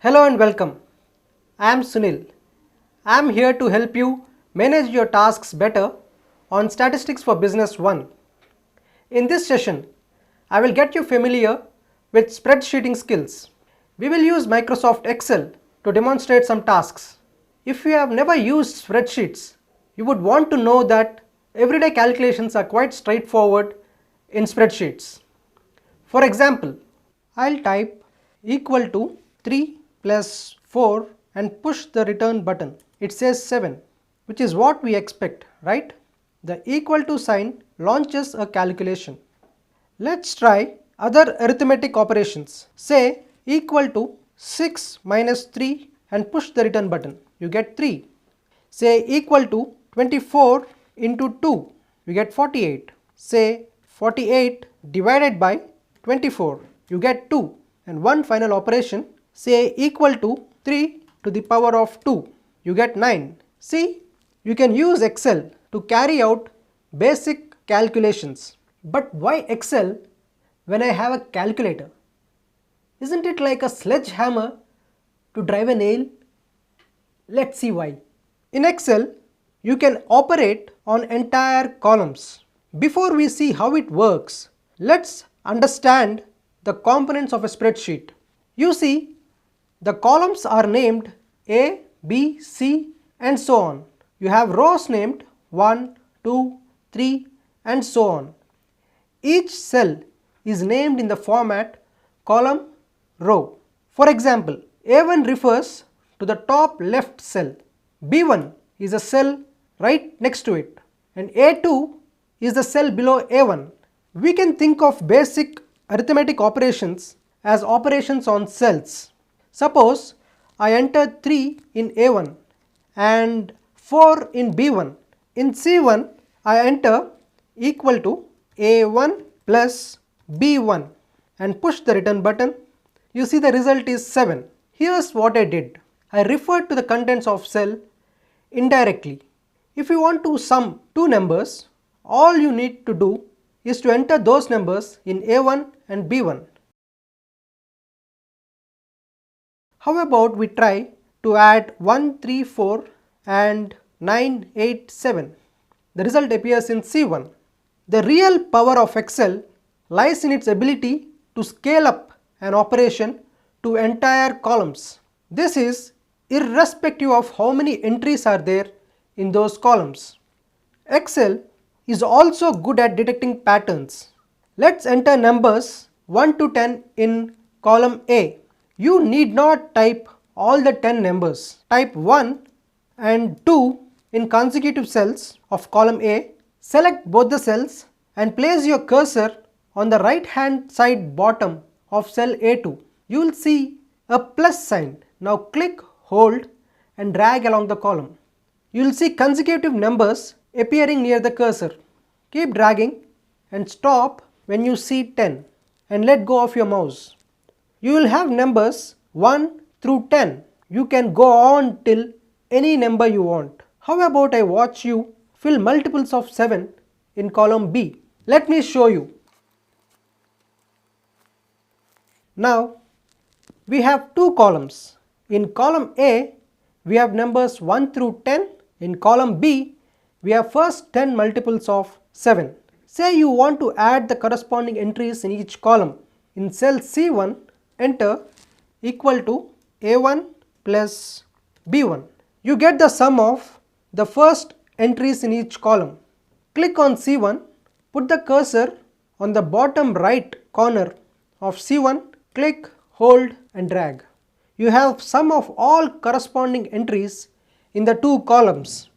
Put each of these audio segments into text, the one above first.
Hello and welcome. I am Sunil. I am here to help you manage your tasks better on Statistics for Business 1. In this session, I will get you familiar with spreadsheeting skills. We will use Microsoft Excel to demonstrate some tasks. If you have never used spreadsheets, you would want to know that everyday calculations are quite straightforward in spreadsheets. For example, I'll type equal to 3 plus 4 and push the return button. It says 7, which is what we expect, right? The equal to sign launches a calculation. Let's try other arithmetic operations. Say equal to 6 minus 3 and push the return button. You get 3. Say equal to 24 into 2. You get 48. Say 48 divided by 24. You get 2. And one final operation, say equal to 3 to the power of 2. You get 9. See, you can use Excel to carry out basic calculations. But why Excel when I have a calculator? Isn't it like a sledgehammer to drive a nail? Let's see why. In Excel, you can operate on entire columns. Before we see how it works, let's understand the components of a spreadsheet. You see, the columns are named A, B, C and so on. You have rows named 1, 2, 3 and so on. Each cell is named in the format column, row. For example, A1 refers to the top left cell, B1 is a cell right next to it, and A2 is the cell below A1. We can think of basic arithmetic operations as operations on cells. Suppose I enter 3 in A1 and 4 in B1. In C1 I enter equal to A1 plus B1 and push the return button. You see the result is 7. Here's what I did. I referred to the contents of cell indirectly. If you want to sum two numbers, all you need to do is to enter those numbers in A1 and B1. How about we try to add 1, 3, 4 and 9, 8, 7. The result appears in C1. The real power of Excel lies in its ability to scale up an operation to entire columns. This is irrespective of how many entries are there in those columns. Excel is also good at detecting patterns. Let's enter numbers 1 to 10 in column A. You need not type all the 10 numbers. Type 1 and 2 in consecutive cells of column A. Select both the cells and place your cursor on the right hand side bottom of cell A2. You will see a plus sign. Now click, hold and drag along the column. You will see consecutive numbers appearing near the cursor. Keep dragging and stop when you see 10 and let go of your mouse. You will have numbers 1 through 10. You can go on till any number you want. How about I watch you fill multiples of 7 in column B? Let me show you. Now we have two columns. In column A we have numbers 1 through 10. In column B we have first 10 multiples of 7. Say you want to add the corresponding entries in each column. In cell C1 enter equal to A1 plus B1. You get the sum of the first entries in each column. Click on C1, put the cursor on the bottom right corner of C1, click, hold and drag. You have sum of all corresponding entries in the two columns.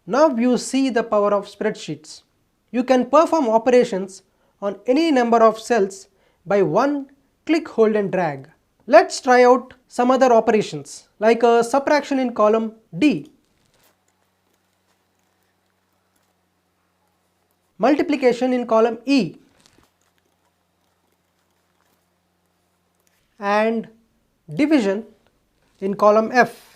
Now you see the power of spreadsheets. You can perform operations on any number of cells by one click, hold and drag. Let's try out some other operations like a subtraction in column D, multiplication in column E and division in column F.